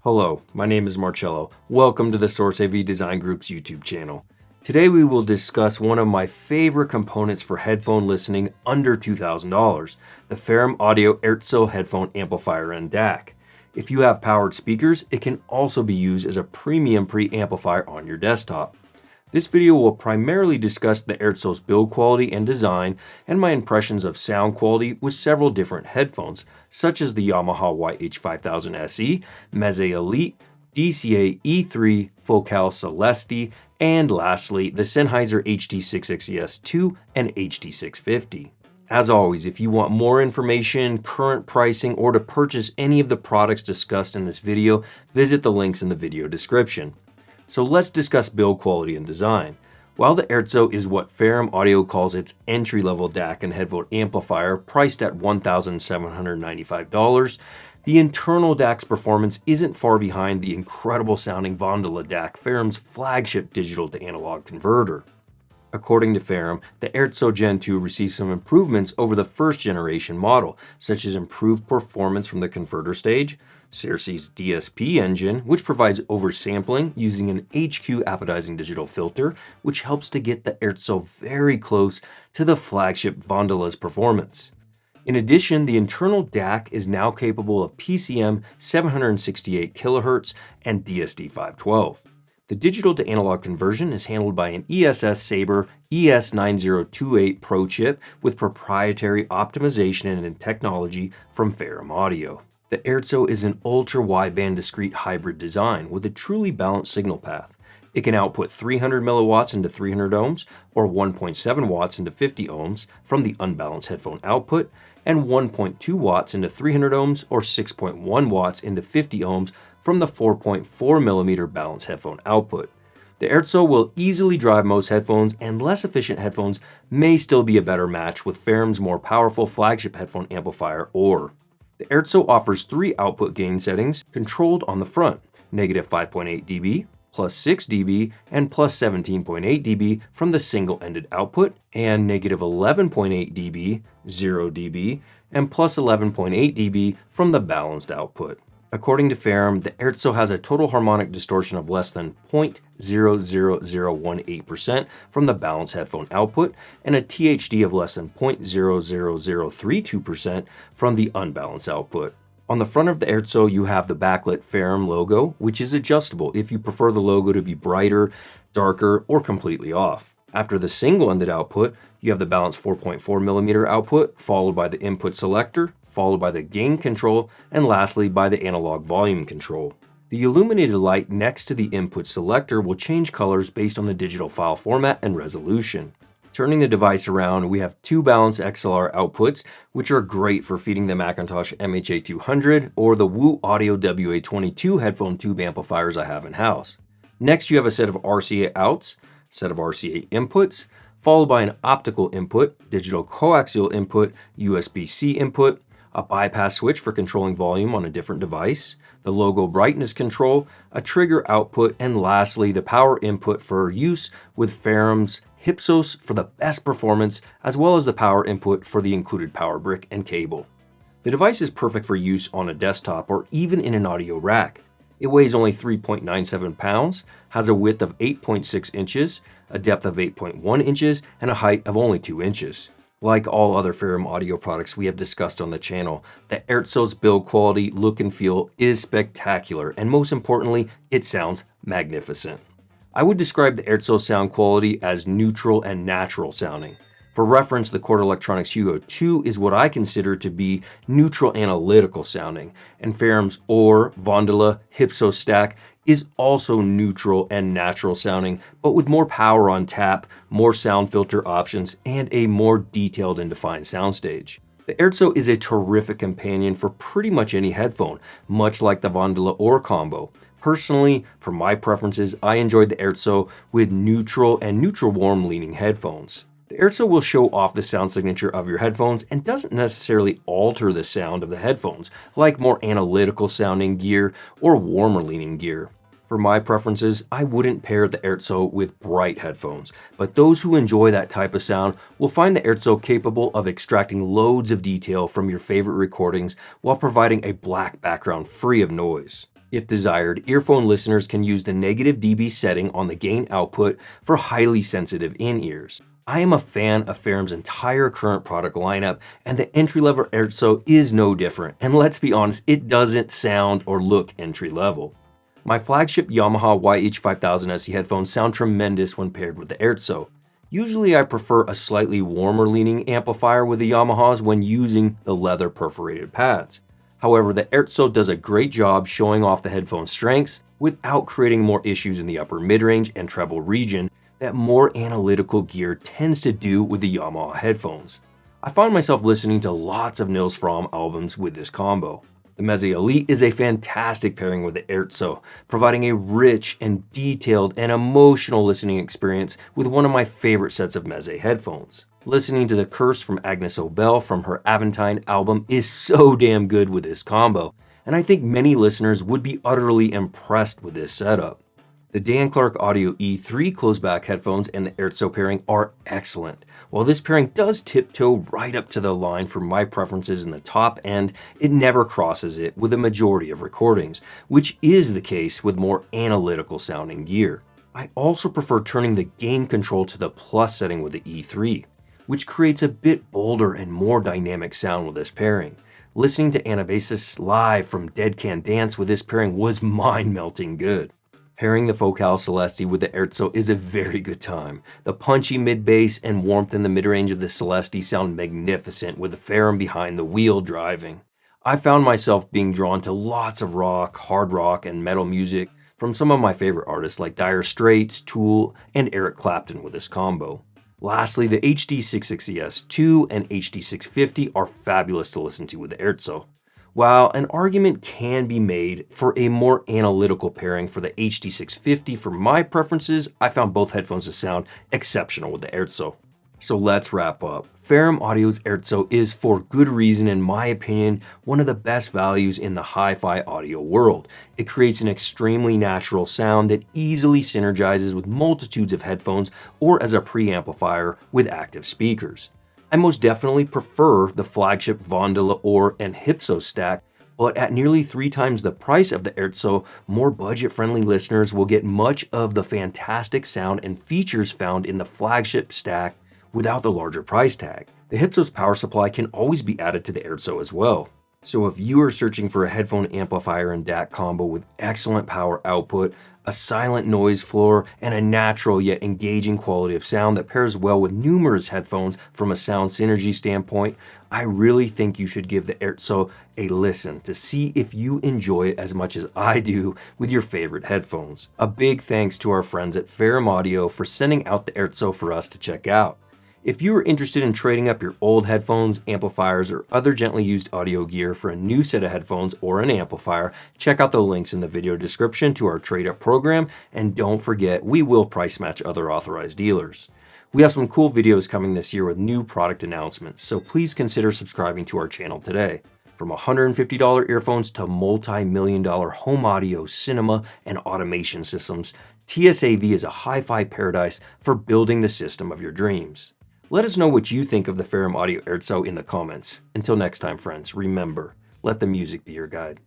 Hello, my name is Marcello. Welcome to the Source AV Design Group's YouTube channel. Today we will discuss one of my favorite components for headphone listening under $2,000, the Ferrum Audio Erco headphone amplifier and DAC. If you have powered speakers, it can also be used as a premium preamplifier on your desktop. This video will primarily discuss the Erco's build quality and design and my impressions of sound quality with several different headphones, such as the Yamaha YH5000 SE, Meze Elite, DCA E3, Focal Celeste, and lastly, the Sennheiser HT660S2 and HT650. As always, if you want more information, current pricing, or to purchase any of the products discussed in this video, visit the links in the video description. So let's discuss build quality and design. While the Erco is what Ferrum Audio calls its entry-level DAC and headphone amplifier priced at $1,795, the internal DAC's performance isn't far behind the incredible sounding WANDLA DAC, Ferrum's flagship digital to analog converter. According to Ferrum, the Erco Gen 2 received some improvements over the first generation model, such as improved performance from the converter stage, Cersei's DSP engine, which provides oversampling using an HQ apodizing digital filter, which helps to get the Erco very close to the flagship WANDLA's performance. In addition, the internal DAC is now capable of PCM 768 kHz and DSD 512. The digital to analog conversion is handled by an ESS Sabre ES9028 Pro chip with proprietary optimization and technology from Ferrum Audio. The Erco is an ultra-wideband discrete hybrid design with a truly balanced signal path. It can output 300 milliwatts into 300 ohms or 1.7 watts into 50 ohms from the unbalanced headphone output and 1.2 watts into 300 ohms or 6.1 watts into 50 ohms from the 4.4 millimeter balanced headphone output. The Erco will easily drive most headphones, and less efficient headphones may still be a better match with Ferrum's more powerful flagship headphone amplifier, or. The Erco offers three output gain settings controlled on the front, negative 5.8 dB, plus 6 dB, and plus 17.8 dB from the single-ended output, and negative 11.8 dB, 0 dB, and plus 11.8 dB from the balanced output. According to Ferrum, the Erco has a total harmonic distortion of less than 0.00018% from the balanced headphone output and a THD of less than 0.00032% from the unbalanced output. On the front of the Erco, you have the backlit Ferrum logo, which is adjustable if you prefer the logo to be brighter, darker, or completely off. After the single-ended output, you have the balanced 4.4 millimeter output, followed by the input selector, followed by the gain control, and lastly by the analog volume control. The illuminated light next to the input selector will change colors based on the digital file format and resolution. Turning the device around, we have two balanced XLR outputs, which are great for feeding the McIntosh MHA200 or the Wu Audio WA22 headphone tube amplifiers I have in-house. Next, you have a set of RCA outs, set of RCA inputs, followed by an optical input, digital coaxial input, USB-C input, a bypass switch for controlling volume on a different device, the logo brightness control, a trigger output, and lastly, the power input for use with Ferrum's HYPSOS for the best performance, as well as the power input for the included power brick and cable. The device is perfect for use on a desktop or even in an audio rack. It weighs only 3.97 pounds, has a width of 8.6 inches, a depth of 8.1 inches, and a height of only 2 inches. Like all other Ferrum audio products we have discussed on the channel, the Erco's build quality, look and feel is spectacular, and most importantly, it sounds magnificent. I would describe the Erco's sound quality as neutral and natural sounding. For reference, the Chord Electronics Hugo 2 is what I consider to be neutral analytical sounding, and Ferrum's WANDLA HYPSOS stack is also neutral and natural sounding, but with more power on tap, more sound filter options, and a more detailed and defined soundstage. The Erco is a terrific companion for pretty much any headphone, much like the WANDLA or combo. Personally, for my preferences, I enjoyed the Erco with neutral and neutral warm leaning headphones. The Erco will show off the sound signature of your headphones and doesn't necessarily alter the sound of the headphones, like more analytical sounding gear or warmer leaning gear. For my preferences, I wouldn't pair the Erco with bright headphones, but those who enjoy that type of sound will find the Erco capable of extracting loads of detail from your favorite recordings while providing a black background free of noise. If desired, earphone listeners can use the negative dB setting on the gain output for highly sensitive in-ears. I am a fan of Ferrum's entire current product lineup, and the entry-level Erco is no different, and let's be honest, it doesn't sound or look entry-level. My flagship Yamaha YH5000 SE headphones sound tremendous when paired with the Erco. Usually I prefer a slightly warmer leaning amplifier with the Yamahas when using the leather perforated pads. However, the Erco does a great job showing off the headphone's strengths without creating more issues in the upper mid-range and treble region that more analytical gear tends to do with the Yamaha headphones. I find myself listening to lots of Nils Frahm albums with this combo. The Meze Elite is a fantastic pairing with the Erco, providing a rich and detailed and emotional listening experience with one of my favorite sets of Meze headphones. Listening to The Curse from Agnes Obel from her Aventine album is so damn good with this combo, and I think many listeners would be utterly impressed with this setup. The Dan Clark Audio E3 closed-back headphones and the Erco pairing are excellent. While this pairing does tiptoe right up to the line for my preferences in the top end, it never crosses it with a majority of recordings, which is the case with more analytical sounding gear. I also prefer turning the gain control to the plus setting with the E3, which creates a bit bolder and more dynamic sound with this pairing. Listening to Anabasis live from Dead Can Dance with this pairing was mind-melting good. Pairing the Focal Celeste with the Erco is a very good time. The punchy mid-bass and warmth in the mid-range of the Celeste sound magnificent with the Ferrum behind the wheel driving. I found myself being drawn to lots of rock, hard rock, and metal music from some of my favorite artists like Dire Straits, Tool, and Eric Clapton with this combo. Lastly, the HD660S2 and HD650 are fabulous to listen to with the Erco. While an argument can be made for a more analytical pairing for the HD650 for my preferences, I found both headphones to sound exceptional with the Erco. So let's wrap up. Ferrum Audio's Erco is, for good reason in my opinion, one of the best values in the hi-fi audio world. It creates an extremely natural sound that easily synergizes with multitudes of headphones or as a preamplifier with active speakers. I most definitely prefer the flagship WANDLA or and HYPSOS stack, but at nearly 3 times the price of the Erco, more budget-friendly listeners will get much of the fantastic sound and features found in the flagship stack without the larger price tag. The HYPSOS power supply can always be added to the Erco as well. So if you are searching for a headphone amplifier and DAC combo with excellent power output, a silent noise floor, and a natural yet engaging quality of sound that pairs well with numerous headphones from a sound synergy standpoint, I really think you should give the Erco a listen to see if you enjoy it as much as I do with your favorite headphones. A big thanks to our friends at Ferrum Audio for sending out the Erco for us to check out. If you are interested in trading up your old headphones, amplifiers, or other gently used audio gear for a new set of headphones or an amplifier, check out the links in the video description to our trade-up program, and don't forget, we will price match other authorized dealers. We have some cool videos coming this year with new product announcements, so please consider subscribing to our channel today. From $150 earphones to multi-million-dollar home audio, cinema, and automation systems, TSAV is a hi-fi paradise for building the system of your dreams. Let us know what you think of the Ferrum Audio Erco in the comments. Until next time, friends, remember, let the music be your guide.